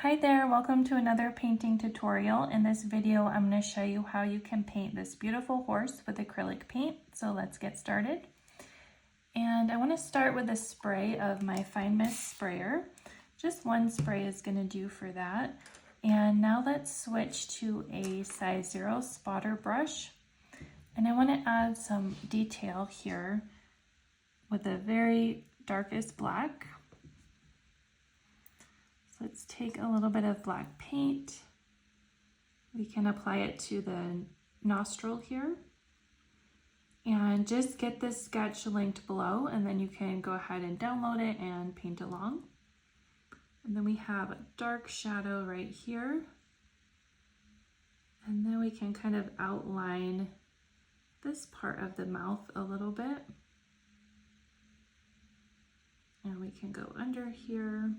Hi there, welcome to another painting tutorial. In this video, I'm going to show you how you can paint this beautiful horse with acrylic paint. So let's get started. And I want to start with a spray of my Fine Mist sprayer. Just one spray is going to do for that. And now let's switch to a size 0 spotter brush. And I want to add some detail here with the very darkest black. So let's take a little bit of black paint. We can apply it to the nostril here. And just get this sketch linked below, and then you can go ahead and download it and paint along. And then we have a dark shadow right here. And then we can kind of outline this part of the mouth a little bit. And we can go under here.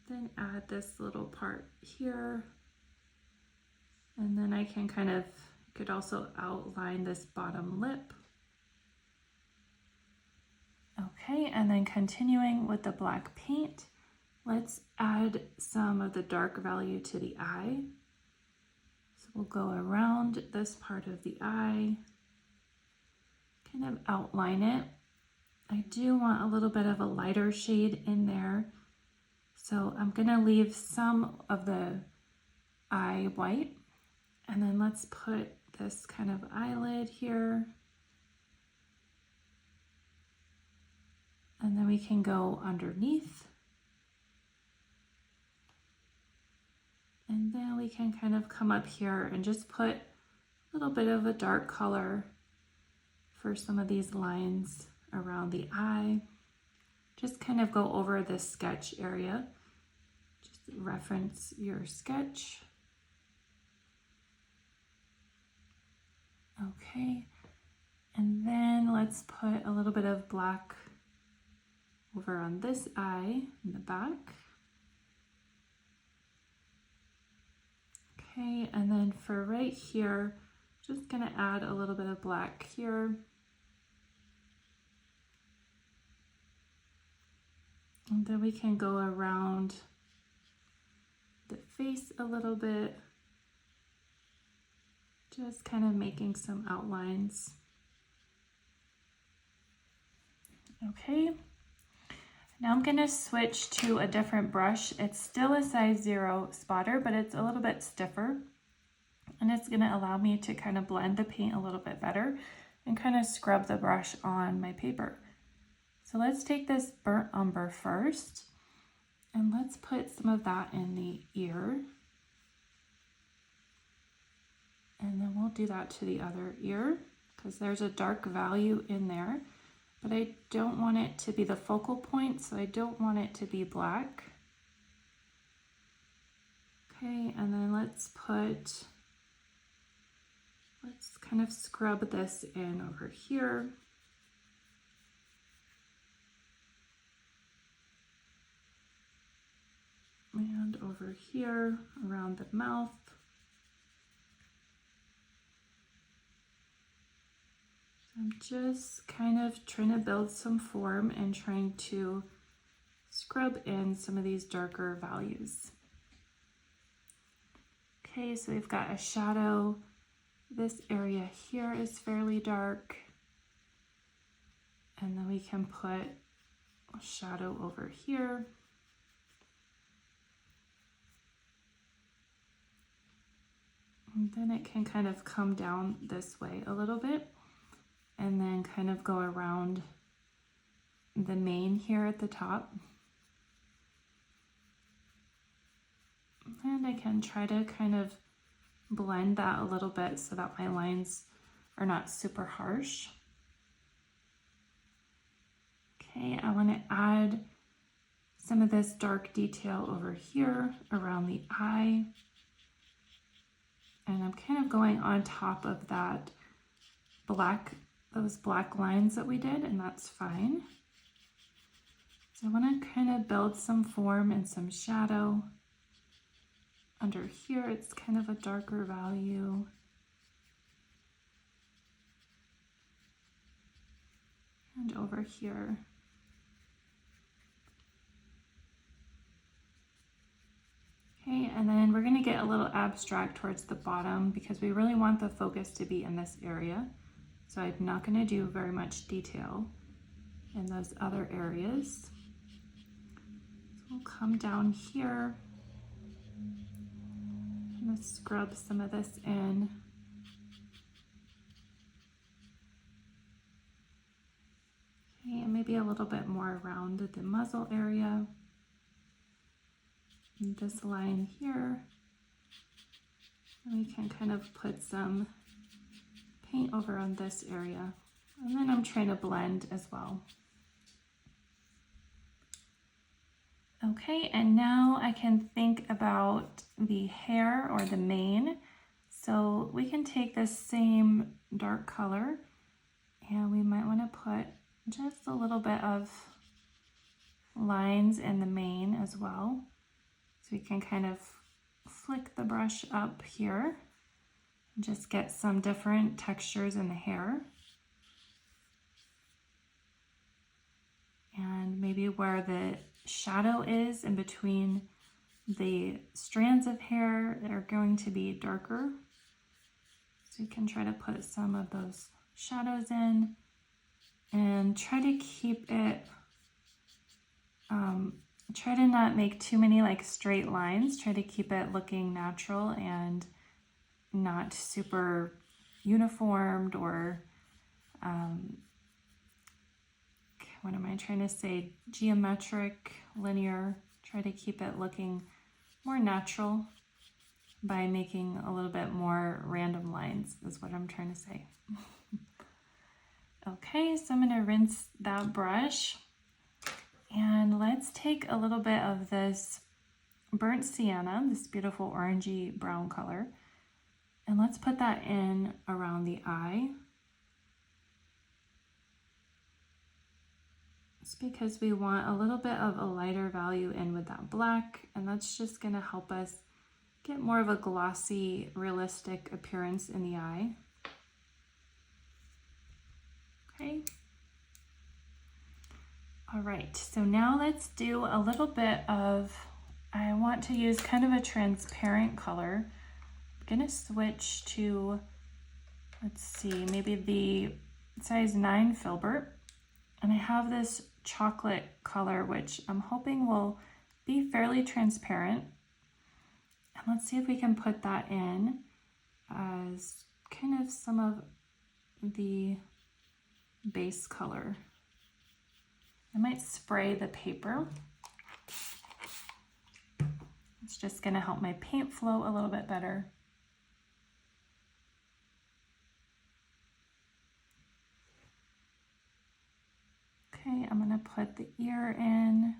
Then add this little part here. And then I can could also outline this bottom lip. Okay, and then continuing with the black paint, let's add some of the dark value to the eye. So we'll go around this part of the eye, kind of outline it. I do want a little bit of a lighter shade in there. So I'm gonna leave some of the eye white, and then let's put this kind of eyelid here. And then we can go underneath. And then we can kind of come up here and just put a little bit of a dark color for some of these lines around the eye. Just kind of go over this sketch area. Just reference your sketch. Okay, and then let's put a little bit of black over on this eye in the back. Okay, and then for right here, just gonna add a little bit of black here. And then we can go around the face a little bit, just kind of making some outlines. Okay, now I'm gonna switch to a different brush. It's still a size 0 spotter, but it's a little bit stiffer. And it's gonna allow me to kind of blend the paint a little bit better and kind of scrub the brush on my paper. So let's take this burnt umber first, and let's put some of that in the ear. And then we'll do that to the other ear because there's a dark value in there, but I don't want it to be the focal point, so I don't want it to be black. Okay, and then let's kind of scrub this in over here. And over here around the mouth. I'm just kind of trying to build some form and trying to scrub in some of these darker values. Okay, so we've got a shadow. This area here is fairly dark. And then we can put a shadow over here. And then it can kind of come down this way a little bit and then kind of go around the mane here at the top. And I can try to kind of blend that a little bit so that my lines are not super harsh. Okay, I want to add some of this dark detail over here around the eye. And I'm kind of going on top of that those black lines that we did, and that's fine. So I want to kind of build some form and some shadow. Under here, it's kind of a darker value. And over here, going to get a little abstract towards the bottom because we really want the focus to be in this area. So I'm not going to do very much detail in those other areas. So we'll come down here. I'm going to scrub some of this in. Okay, and maybe a little bit more around the muzzle area. And this line here. And we can kind of put some paint over on this area. And then I'm trying to blend as well. Okay, and now I can think about the hair or the mane. So we can take this same dark color and we might want to put just a little bit of lines in the mane as well. So we can kind of flick the brush up here and just get some different textures in the hair. And maybe where the shadow is in between the strands of hair that are going to be darker. So you can try to put some of those shadows in and try to keep it, try to not make too many like straight lines. Try to keep it looking natural and not super uniformed or what am I trying to say? Geometric, linear. Try to keep it looking more natural by making a little bit more random lines is what I'm trying to say. Okay, so I'm going to rinse that brush and let's take a little bit of this Burnt Sienna, this beautiful orangey brown color, and let's put that in around the eye. It's because we want a little bit of a lighter value in with that black, and that's just going to help us get more of a glossy, realistic appearance in the eye. Okay. All right, so now let's do a little bit of, I want to use kind of a transparent color. I'm gonna switch to, let's see, maybe the size 9 filbert. And I have this chocolate color, which I'm hoping will be fairly transparent. And let's see if we can put that in as kind of some of the base color. I might spray the paper. It's just going to help my paint flow a little bit better. Okay, I'm going to put the ear in.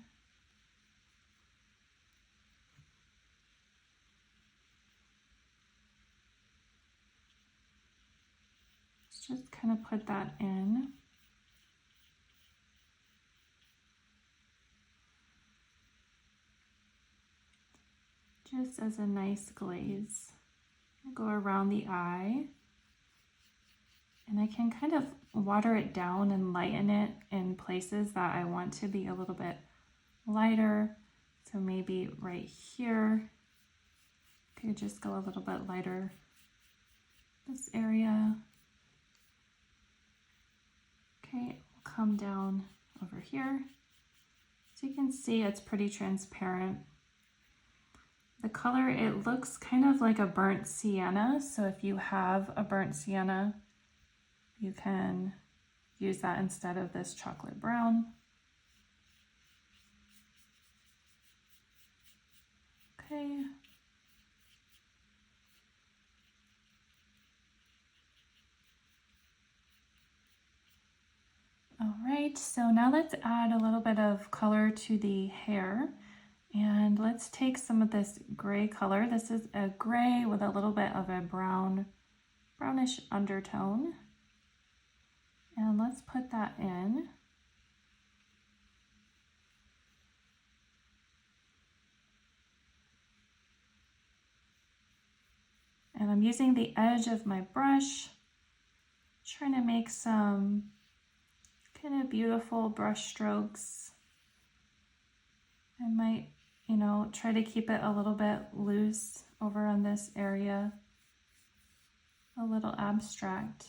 Let's just kind of put that in. Just as a nice glaze. I'll go around the eye. And I can kind of water it down and lighten it in places that I want to be a little bit lighter. So maybe right here, could just go a little bit lighter. This area. Okay, we'll come down over here. So you can see it's pretty transparent. The color, it looks kind of like a burnt sienna. So if you have a burnt sienna, you can use that instead of this chocolate brown. Okay. All right, so now let's add a little bit of color to the hair. And let's take some of this gray color. This is a gray with a little bit of a brownish undertone. And let's put that in. And I'm using the edge of my brush, trying to make some kind of beautiful brush strokes. I might you know, try to keep it a little bit loose over on this area, a little abstract.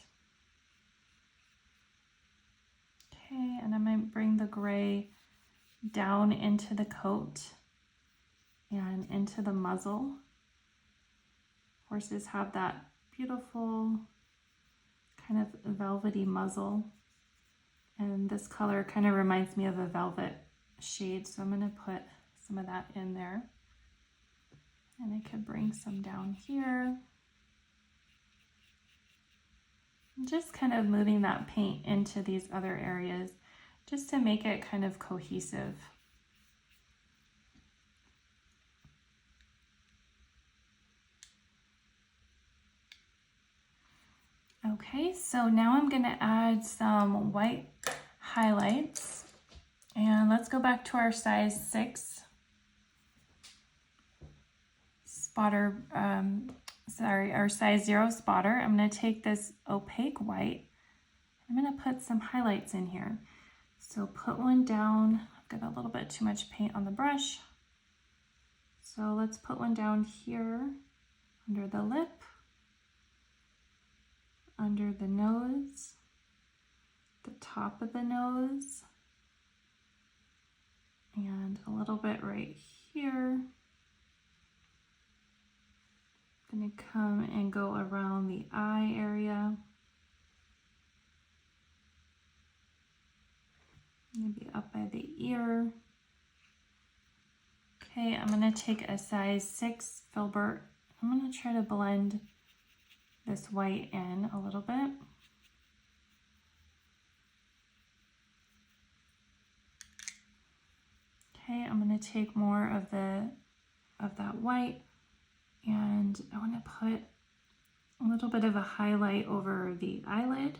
Okay, and I might bring the gray down into the coat and into the muzzle. Horses have that beautiful kind of velvety muzzle, and this color kind of reminds me of a velvet shade, so I'm going to put some of that in there. And I could bring some down here. Just kind of moving that paint into these other areas just to make it kind of cohesive. Okay, so now I'm going to add some white highlights, and let's go back to our size 6 spotter, our size 0 spotter. I'm going to take this opaque white. I'm going to put some highlights in here. So put one down. I've got a little bit too much paint on the brush. So let's put one down here under the lip, under the nose, the top of the nose, and a little bit right here. I'm going to come and go around the eye area. Maybe up by the ear. Okay, I'm going to take a size 6 filbert. I'm going to try to blend this white in a little bit. Okay, I'm going to take more of that white, and I want to put a little bit of a highlight over the eyelid,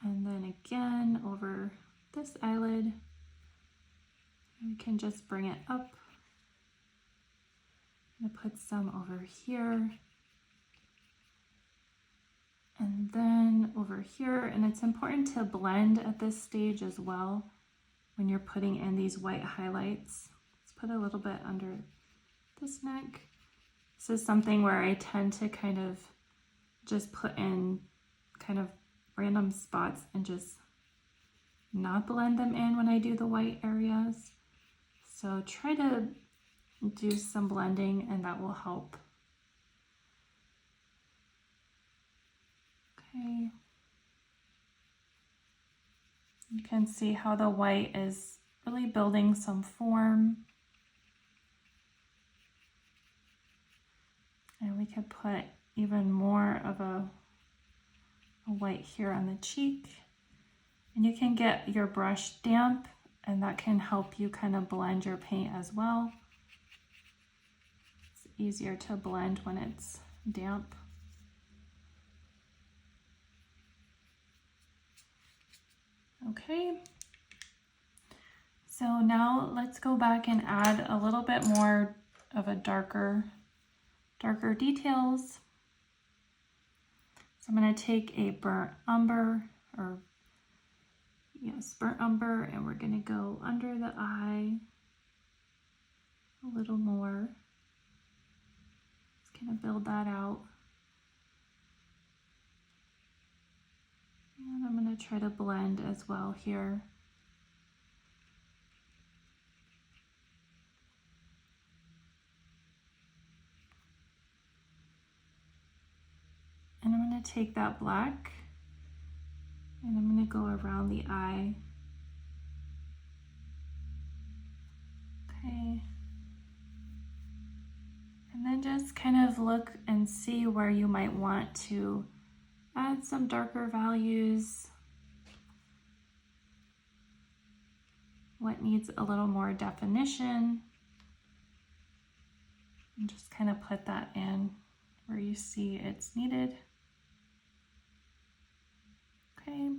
and then again over this eyelid. And we can just bring it up. I'm going to put some over here, and then over here. And it's important to blend at this stage as well when you're putting in these white highlights. Let's put a little bit under this neck. This is something where I tend to kind of just put in kind of random spots and just not blend them in when I do the white areas. So try to do some blending, and that will help. Okay. You can see how the white is really building some form. And we could put even more of a white here on the cheek. And you can get your brush damp, and that can help you kind of blend your paint as well. It's easier to blend when it's damp. Okay, so now let's go back and add a little bit more of a darker details. So I'm going to take a burnt umber, or yes, burnt umber, and we're going to go under the eye a little more. Just kind of build that out. And I'm going to try to blend as well here. And I'm going to take that black, and I'm going to go around the eye. Okay. And then just kind of look and see where you might want to add some darker values. What needs a little more definition. And just kind of put that in where you see it's needed. Okay.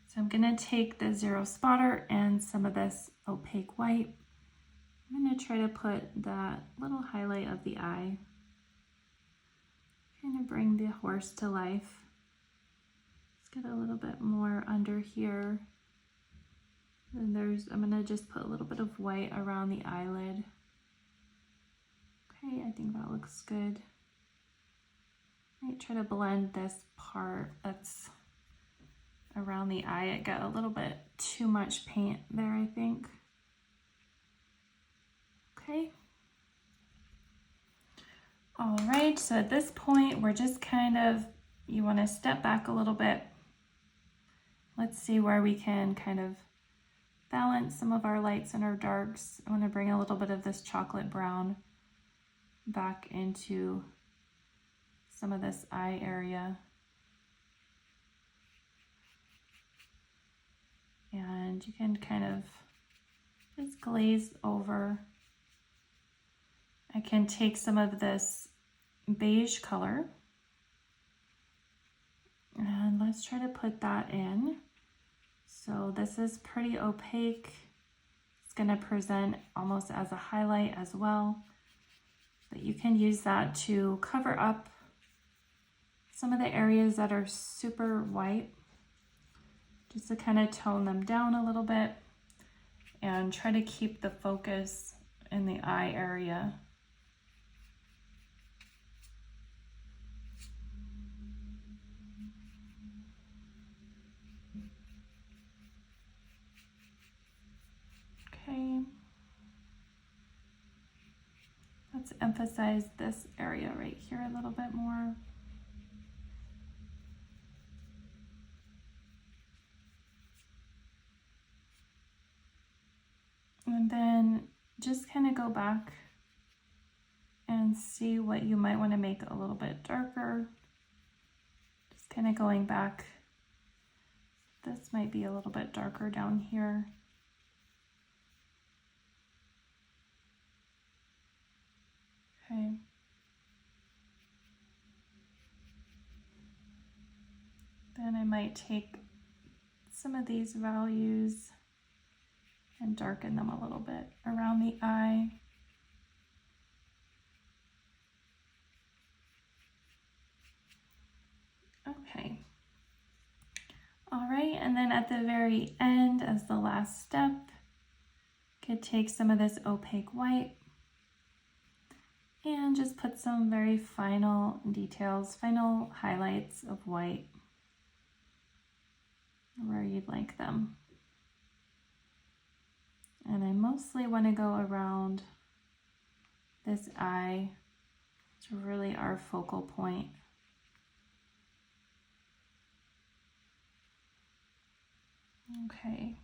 So I'm going to take the 0 spotter and some of this opaque white. I'm going to try to put that little highlight of the eye. Kind of bring the horse to life. Let's get a little bit more under here. And I'm gonna just put a little bit of white around the eyelid. Okay, I think that looks good. Might try to blend this part that's around the eye. It got a little bit too much paint there, I think. Okay. All right, so at this point, we're just kind of, you want to step back a little bit. Let's see where we can kind of balance some of our lights and our darks. I want to bring a little bit of this chocolate brown back into some of this eye area. And you can kind of just glaze over. I can take some of this beige color and let's try to put that in. So this is pretty opaque. It's going to present almost as a highlight as well, but you can use that to cover up some of the areas that are super white, just to kind of tone them down a little bit and try to keep the focus in the eye area. Okay, let's emphasize this area right here a little bit more. And then just kind of go back and see what you might want to make a little bit darker. Just kind of going back. This might be a little bit darker down here. Okay. Then I might take some of these values and darken them a little bit around the eye. Okay. All right, and then at the very end, as the last step, could take some of this opaque white and just put some very final details, final highlights of white where you'd like them. And I mostly want to go around this eye to really our focal point. Okay.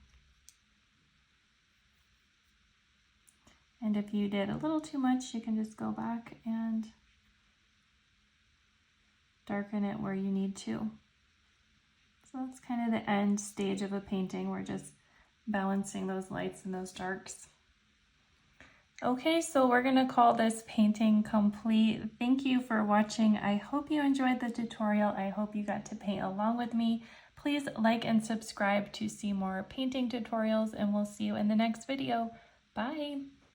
And if you did a little too much, you can just go back and darken it where you need to. So that's kind of the end stage of a painting. We're just balancing those lights and those darks. Okay, so we're gonna call this painting complete. Thank you for watching. I hope you enjoyed the tutorial. I hope you got to paint along with me. Please like and subscribe to see more painting tutorials, and we'll see you in the next video. Bye.